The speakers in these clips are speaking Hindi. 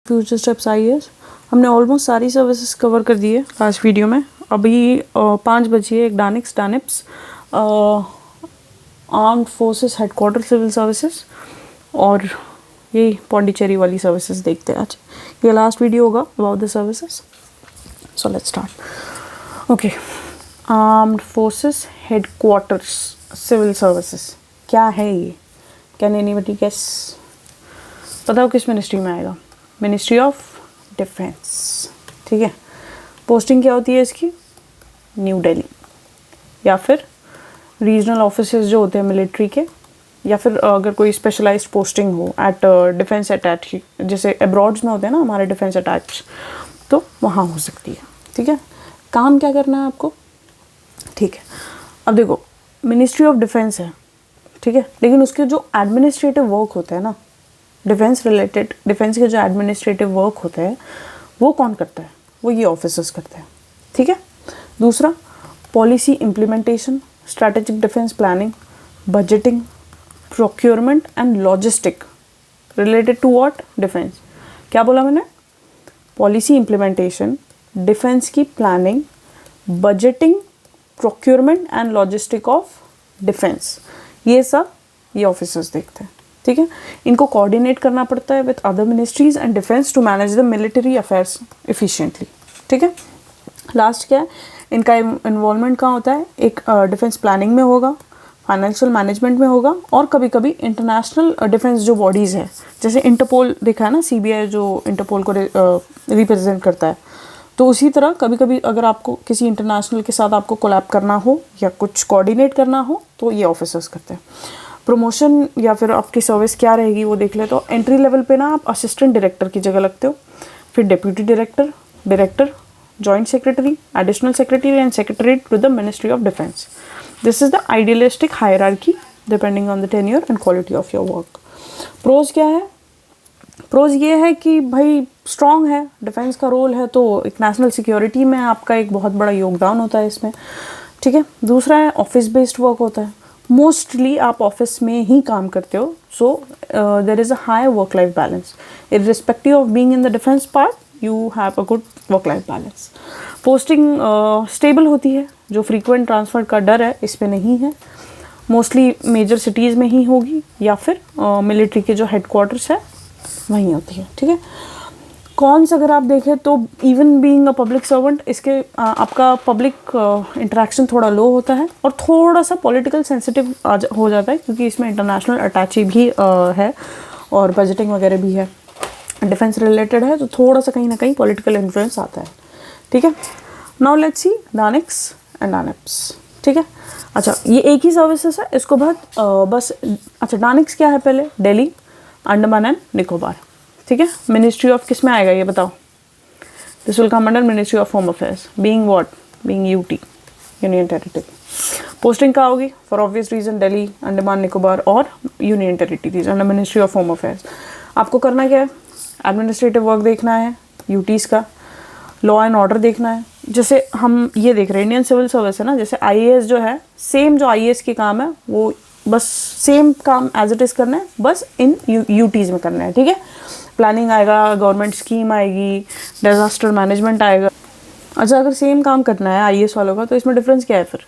फ्यूचर स्टेप्स आईएएस हमने ऑलमोस्ट सारी सर्विसेज कवर कर दी है लास्ट वीडियो में। अभी 5 बची है। एक DANIPS armed forces headquarter civil services और यही पौंडीचेरी वाली सर्विसेज देखते हैं आज। ये लास्ट वीडियो होगा about the services. So let's start. Okay, armed forces headquarters civil services क्या है ये? Can anybody guess? पता हो किस मिनिस्ट्री में आएगा? Ministry of defence. ठीक है। पोस्टिंग क्या होती है इसकी? न्यू दिल्ली, या फिर रीजनल ऑफिसेज जो होते हैं मिलिट्री के, या फिर अगर कोई स्पेशलाइज्ड पोस्टिंग हो एट डिफेंस अटैच, जैसे अब्रॉड्स में होते हैं ना हमारे डिफेंस अटैच, तो वहाँ हो सकती है। ठीक है। काम क्या करना है आपको? ठीक है। अब देखो, मिनिस्ट्री ऑफ डिफेंस है, ठीक है, लेकिन उसके जो एडमिनिस्ट्रेटिव वर्क होते हैं ना, डिफेंस रिलेटेड, डिफेंस के जो एडमिनिस्ट्रेटिव वर्क होते हैं वो कौन करता है? वो ये ऑफिसर्स करते हैं। ठीक है। दूसरा, policy implementation, strategic defence planning, budgeting, procurement and logistic related to what? Defence. क्या बोला मैंने? पॉलिसी इम्प्लीमेंटेशन, डिफेंस की planning, budgeting, procurement and logistic of defence, ये सब ये ऑफिसर्स देखते हैं। ठीक है। इनको कोऑर्डिनेट करना पड़ता है with other ministries and defence to manage the military affairs efficiently. ठीक है। लास्ट क्या है? इनका इन्वॉल्वमेंट कहाँ होता है? एक डिफेंस प्लानिंग में होगा, फाइनेंशियल मैनेजमेंट में होगा, और कभी कभी इंटरनेशनल डिफेंस जो बॉडीज़ है, जैसे इंटरपोल देखा है ना, सीबीआई जो इंटरपोल को रिप्रेजेंट करता है, तो उसी तरह कभी कभी अगर आपको किसी इंटरनेशनल के साथ आपको कोलैब करना हो या कुछ कोऑर्डिनेट करना हो तो ये ऑफिसर्स करते हैं। प्रमोशन या फिर आपकी सर्विस क्या रहेगी वो देख ले। तो एंट्री लेवल पे ना आप असिस्टेंट डायरेक्टर की जगह लगते हो, फिर deputy director, director, joint secretary, additional secretary and secretary to the ministry of defence. This is the idealistic hierarchy depending on the tenure and quality of your work. Pros क्या है? प्रोज ये है कि भाई स्ट्रॉन्ग है, डिफेंस का रोल है, तो एक नेशनल सिक्योरिटी में आपका एक बहुत बड़ा योगदान होता है इसमें। ठीक है। दूसरा है ऑफिस बेस्ड वर्क होता है, मोस्टली आप ऑफिस में ही काम करते हो, so there is a high work life balance. Irrespective of being in the defence part you have a good work life balance. Posting stable होती है, जो फ्रीक्वेंट ट्रांसफ़र का डर है इस पर नहीं है। मोस्टली मेजर सिटीज़ में ही होगी, या फिर मिलिट्री के जो हेडक्वार्टर्स है वहीं होती है। ठीक है। कौन सा अगर आप देखें तो even being a public servant, इसके आपका पब्लिक इंटरेक्शन थोड़ा लो होता है और थोड़ा सा पॉलिटिकल सेंसिटिव हो जाता है, क्योंकि इसमें इंटरनेशनल अटैची भी है और बजटिंग वगैरह भी है, डिफेंस रिलेटेड है, तो थोड़ा सा कहीं ना कहीं पॉलिटिकल इन्फ्लुएंस आता है। ठीक है। Now let's see DANICS and DANIPS. ठीक है। अच्छा, ये एक ही सर्विसेज है, इसको बस अच्छा, डानिक्स क्या है पहले? दिल्ली, अंडमान एंड निकोबार। ठीक है। मिनिस्ट्री ऑफ किस में आएगा ये बताओ? This will come under ministry of home affairs, being what? Being UT, union territory. Posting कहाँ होगी? For obvious reason Delhi, Andaman Nicobar और union territories under ministry of home affairs. आपको करना क्या है? एडमिनिस्ट्रेटिव वर्क देखना है यूटीज़ का, लॉ एंड ऑर्डर देखना है। जैसे हम ये देख रहे हैं इंडियन सिविल सर्विस है ना, जैसे आईएएस जो है, सेम जो आईएएस के काम है वो बस सेम काम एज इट इज़ करना है, बस इन यूटीज़ में करना है। ठीक है। प्लानिंग आएगा, गवर्नमेंट स्कीम आएगी, डिजास्टर मैनेजमेंट आएगा। अच्छा, अगर सेम काम करना है आईएएस वालों का, तो इसमें डिफरेंस क्या है फिर?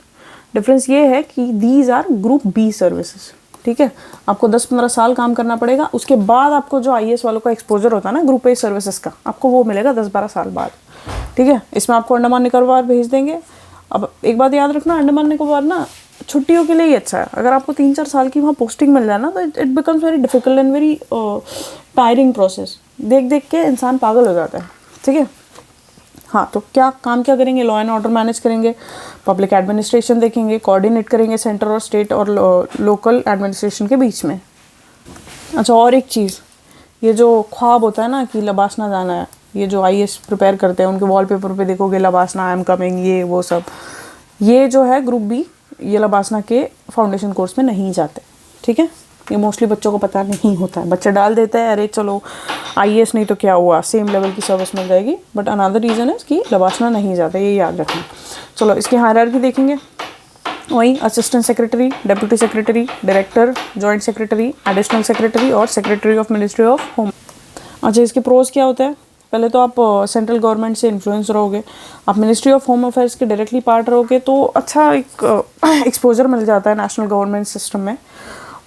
डिफरेंस ये है कि these are group B services. ठीक है। आपको 10-15 साल काम करना पड़ेगा, उसके बाद आपको जो आईएएस वालों का एक्सपोजर होता है ना ग्रुप ए सर्विसेज का, आपको वो मिलेगा 10-12 साल बाद। ठीक है। इसमें आपको अंडमान निकोबार भेज देंगे। अब एक बात याद रखना, अंडमान निकोबार ना छुट्टियों के लिए ही अच्छा है। अगर आपको 3-4 साल की वहाँ पोस्टिंग मिल जाए ना, तो it becomes very difficult and very tiring process. देख देख के इंसान पागल हो जाता है। ठीक है। हाँ, तो क्या करेंगे? लॉ एंड ऑर्डर मैनेज करेंगे, पब्लिक एडमिनिस्ट्रेशन देखेंगे, कोऑर्डिनेट करेंगे सेंटर और स्टेट और लोकल एडमिनिस्ट्रेशन के बीच में। अच्छा, और एक चीज़, ये जो ख्वाब होता है ना कि लबासना जाना है, ये जो आईएएस प्रिपेयर करते हैं उनके वॉलपेपर पे देखोगे लबासना, आई एम कमिंग, ये वो सब, ये जो है ग्रुप बी, ये लबासना के फाउंडेशन कोर्स में नहीं जाते। ठीक है। ये मोस्टली बच्चों को पता नहीं होता है, बच्चे डाल देते हैं, अरे चलो आईएएस नहीं तो क्या हुआ, सेम लेवल की सर्विस मिल जाएगी, बट अनदर रीज़न है कि लबासना नहीं जाता, ये याद रखना। चलो, इसकी हायरार्की देखेंगे। वहीं assistant secretary, deputy secretary, director, joint secretary, additional secretary और secretary of ministry of home. अच्छा, इसके प्रोज क्या होते हैं? पहले तो आप सेंट्रल गवर्नमेंट से इन्फ्लुएंस रहोगे, आप मिनिस्ट्री ऑफ होम अफेयर्स के डायरेक्टली पार्ट रहोगे, तो अच्छा एक एक्सपोजर मिल जाता है नेशनल गवर्नमेंट सिस्टम में।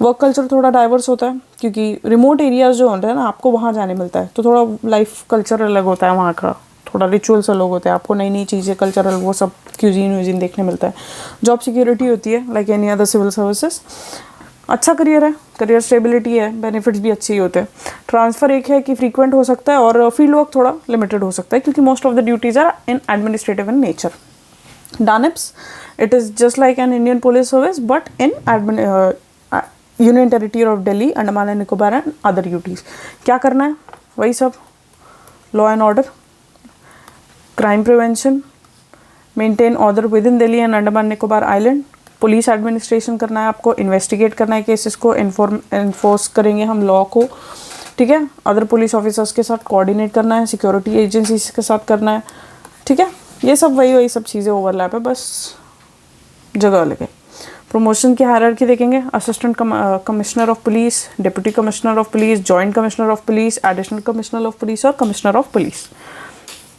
वर्क कल्चर थोड़ा डाइवर्स होता है, क्योंकि रिमोट एरियाज जो होते हैं ना, आपको वहाँ जाने मिलता है, तो थोड़ा लाइफ कल्चर अलग होता है वहाँ का, थोड़ा रिचुअल्स अलग होते हैं, आपको नई नई चीज़ें कल्चरल वो सब क्यूजीन व्यूजीन देखने मिलता है। जॉब सिक्योरिटी होती है like any other civil services. अच्छा करियर है, करियर स्टेबिलिटी है, बेनिफिट्स भी अच्छे ही होते हैं। ट्रांसफ़र एक है कि फ्रीक्वेंट हो सकता है, और फील्ड वर्क थोड़ा लिमिटेड हो सकता है, क्योंकि most of the duties are in administrative in nature. DANIPS, it is just like an Indian police service but in union territory of Delhi, Andaman and Nicobar and other duties. क्या करना है? वही सब, law and order, crime prevention, maintain order with in Delhi and Andaman Nicobar island, police administration करना है आपको, इन्वेस्टिगेट करना है केसेस को, इन्फोर्स करेंगे हम लॉ को, ठीक है। अदर पुलिस ऑफिसर्स के साथ कोऑर्डिनेट करना है, सिक्योरिटी एजेंसीज के साथ करना है, ठीक है। ये सब वही सब चीज़ें ओवरलैप है, बस जगह अलग है। प्रमोशन की हायरार्की देखेंगे, assistant commissioner of police, deputy commissioner of police, joint commissioner of police, additional commissioner of police और commissioner of police.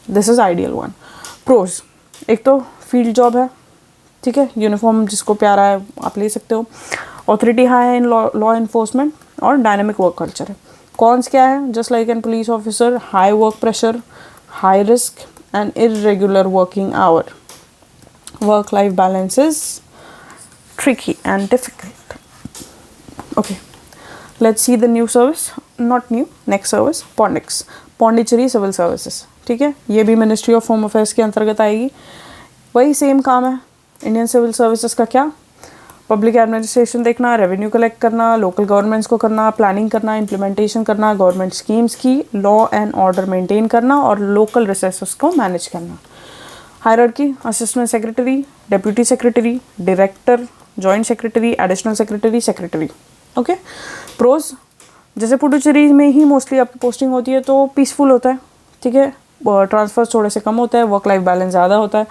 This is ideal one. Pros, एक तो फील्ड जॉब है, ठीक है, यूनिफॉर्म जिसको प्यारा है आप ले सकते हो। ऑथोरिटी हाई है इन लॉ इन्फोर्समेंट, और डायनेमिक वर्क कल्चर है। कॉन्स क्या है? Just like N police officer, high work pressure, high risk and irregular working hour, work life balance is tricky and difficult. Okay, let's see the new service, not new, next service, Pondix, Pondicherry civil services, ठीक है। ये भी मिनिस्ट्री ऑफ होम अफेयर्स के अंतर्गत आएगी। वही सेम काम है इंडियन सिविल सर्विसेज का। क्या? पब्लिक एडमिनिस्ट्रेशन देखना, रेवेन्यू कलेक्ट करना, लोकल गवर्नमेंट्स को करना, प्लानिंग करना, इम्प्लीमेंटेशन करना, गवर्नमेंट स्कीम्स की, लॉ एंड ऑर्डर मेंटेन करना और लोकल रिसोर्सेस को मैनेज करना। Hierarchy, assistant secretary, deputy secretary, director, joint secretary, additional secretary, secretary. Okay. Pros, जैसे पुडुचेरी में ही मोस्टली आपकी पोस्टिंग होती है, तो पीसफुल होता है, ठीक है, ट्रांसफर थोड़े से कम होता है, वर्क लाइफ बैलेंस ज़्यादा होता है।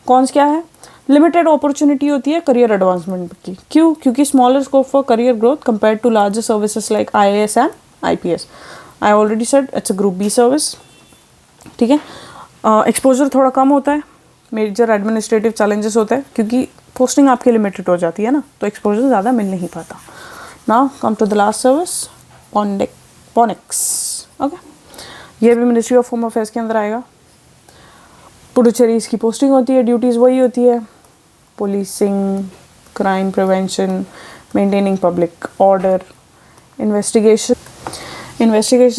कॉन्स क्या है? लिमिटेड अपॉर्चुनिटी होती है करियर एडवांसमेंट की। क्यों? क्योंकि smaller scope for career growth compare to larger services like IAS and IPS। I already said it's a group B service, ठीक है। एक्सपोजर थोड़ा कम होता है, मेजर एडमिनिस्ट्रेटिव चैलेंजेस होते हैं, क्योंकि पोस्टिंग आपकी लिमिटेड हो जाती है ना, तो एक्सपोजर ज़्यादा मिल नहीं पाता। Now come to the last service, PONICS. Okay, ये भी मिनिस्ट्री ऑफ होम अफेयर्स के अंदर आएगा। पुडुचेरी इसकी पोस्टिंग होती है, ड्यूटीज़ वही होती है, policing, crime prevention, maintaining public order, investigation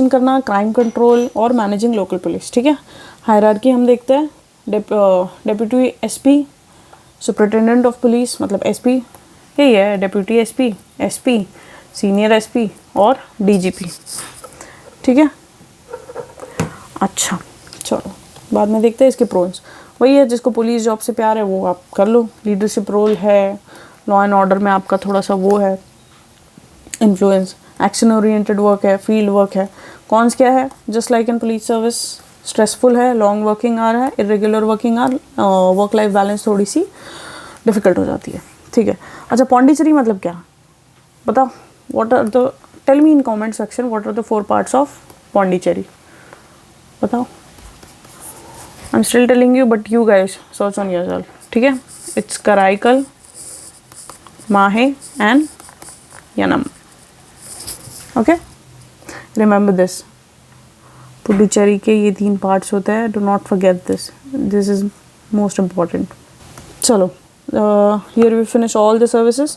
करना, क्राइम कंट्रोल और मैनेजिंग लोकल पुलिस, ठीक है। हायरार्की हम देखते हैं, deputy SP, superintendent of police मतलब SP, यही है, डेप्यूटी SP, सीनियर SP और DGP, ठीक है। अच्छा चलो बाद में देखते हैं इसके प्रोज। वही है, जिसको पुलिस जॉब से प्यार है वो आप कर लो। लीडरशिप रोल है, लॉ एंड ऑर्डर में आपका थोड़ा सा वो है इन्फ्लुएंस, एक्शन ओरिएंटेड वर्क है, फील्ड वर्क है। कॉन्स क्या है? Just like in police service, stressful है, लॉन्ग वर्किंग आवर है, irregular working hour, work life balance थोड़ी सी डिफ़िकल्ट हो जाती है, ठीक है। अच्छा, पौंडीचेरी मतलब क्या? बताओ, what are the, tell me in comment section what are the 4 parts of Pondicherry, बताओ। I am still telling you but you guys search on yourself, ठीक है। It's Karaikal, Mahe and Yanam. Okay, remember this, Puducherry के ये 3 पार्ट्स होते हैं, do not forget this is most important. चलो, here we finish all the services.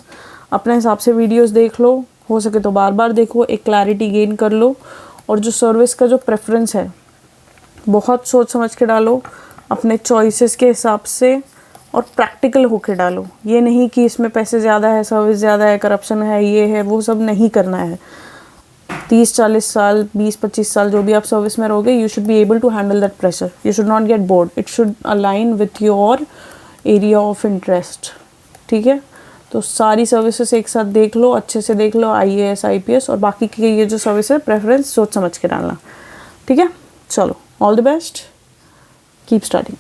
अपने हिसाब से वीडियोस देख लो, हो सके तो बार बार देखो, एक क्लैरिटी गेन कर लो। और जो सर्विस का जो प्रेफरेंस है बहुत सोच समझ के डालो, अपने चॉइसेस के हिसाब से, और प्रैक्टिकल होके डालो। ये नहीं कि इसमें पैसे ज़्यादा है, सर्विस ज़्यादा है, करप्शन है, ये है, वो सब नहीं करना है। 30-40 साल, 20-25 साल जो भी आप सर्विस में रहोगे, you should be able to handle that pressure, you should not get bored, it should align with your area of interest, ठीक है। तो सारी सर्विसेज एक साथ देख लो, अच्छे से देख लो, IAS IPS, और बाकी की ये जो सर्विस है प्रेफरेंस सोच समझ के डालना, ठीक है। चलो, all the best, keep studying.